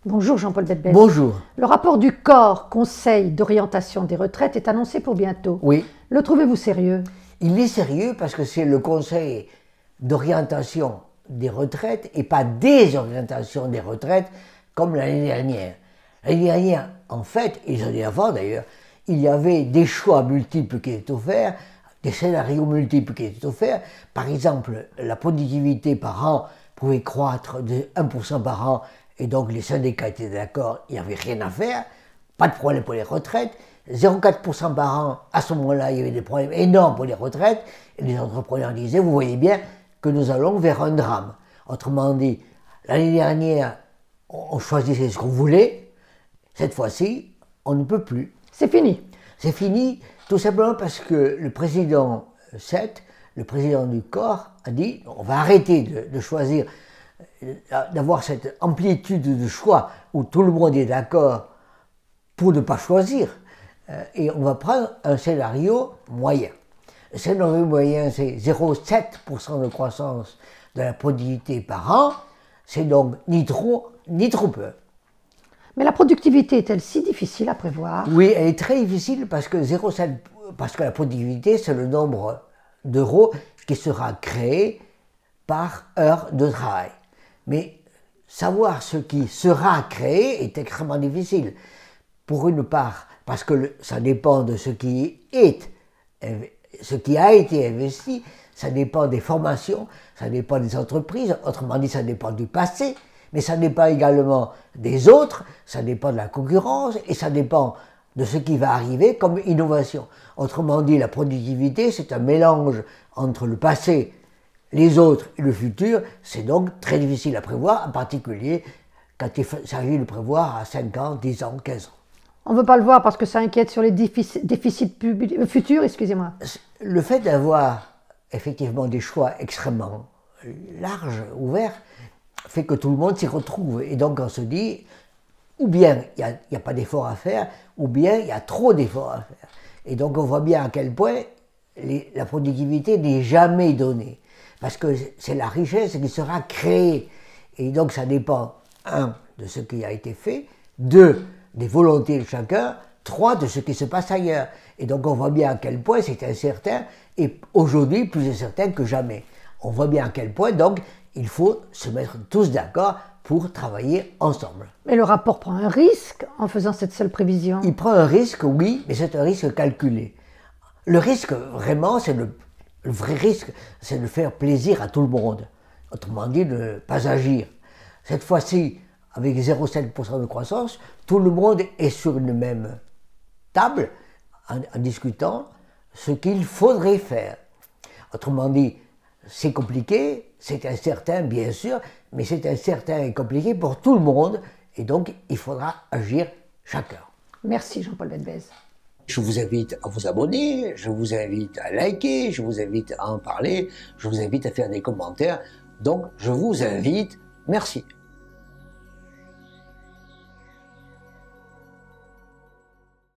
Bonjour Jean-Paul Betbès. Bonjour. Le rapport du COR, Conseil d'orientation des retraites, est annoncé pour bientôt. Oui. Le trouvez-vous sérieux? Il est sérieux parce que c'est le Conseil d'orientation des retraites et pas des orientations des retraites comme l'année dernière. L'année dernière, en fait, et les années avant d'ailleurs, il y avait des choix multiples qui étaient offerts, des scénarios multiples qui étaient offerts. Par exemple, la productivité par an pouvait croître de 1% par an et donc les syndicats étaient d'accord, il n'y avait rien à faire, pas de problème pour les retraites. 0,4% par an, à ce moment-là, il y avait des problèmes énormes pour les retraites, et les entrepreneurs disaient, vous voyez bien que nous allons vers un drame. Autrement dit, l'année dernière, on choisissait ce qu'on voulait, cette fois-ci, on ne peut plus. C'est fini. C'est fini, tout simplement parce que le président Seth, le président du COR, a dit, on va arrêter de choisir, d'avoir cette amplitude de choix où tout le monde est d'accord pour ne pas choisir. Et on va prendre un scénario moyen. Le scénario moyen, c'est 0,7% de croissance de la productivité par an. C'est donc ni trop peu. Mais la productivité est-elle si difficile à prévoir? Oui, elle est très difficile parce que 0,7%, parce que la productivité, c'est le nombre d'euros qui sera créé par heure de travail. Mais savoir ce qui sera créé est extrêmement difficile. Pour une part, parce que ça dépend de ce qui a été investi, ça dépend des formations, ça dépend des entreprises, autrement dit, ça dépend du passé, mais ça dépend également des autres, ça dépend de la concurrence et ça dépend de ce qui va arriver comme innovation. Autrement dit, la productivité, c'est un mélange entre le passé, les autres et le futur, c'est donc très difficile à prévoir, en particulier quand il s'agit de prévoir à 5 ans, 10 ans, 15 ans. On ne veut pas le voir parce que ça inquiète sur les déficits futurs, excusez-moi. Le fait d'avoir effectivement des choix extrêmement larges, ouverts, fait que tout le monde s'y retrouve. Et donc on se dit, ou bien il n'y a pas d'effort à faire, ou bien il y a trop d'efforts à faire. Et donc on voit bien à quel point la productivité n'est jamais donnée. Parce que c'est la richesse qui sera créée. Et donc ça dépend, 1, de ce qui a été fait, 2, des volontés de chacun, 3, de ce qui se passe ailleurs. Et donc on voit bien à quel point c'est incertain, et aujourd'hui plus incertain que jamais. On voit bien à quel point, donc, il faut se mettre tous d'accord pour travailler ensemble. Mais le rapport prend un risque en faisant cette seule prévision. Il prend un risque, oui, mais c'est un risque calculé. Le risque, vraiment, le vrai risque, c'est de faire plaisir à tout le monde. Autrement dit, de ne pas agir. Cette fois-ci, avec 0,7% de croissance, tout le monde est sur une même table en discutant ce qu'il faudrait faire. Autrement dit, c'est compliqué, c'est incertain bien sûr, mais c'est incertain et compliqué pour tout le monde, et donc il faudra agir chacun. Merci Jean-Paul Betbès. Je vous invite à vous abonner, je vous invite à liker, je vous invite à en parler, je vous invite à faire des commentaires, donc je vous invite, merci.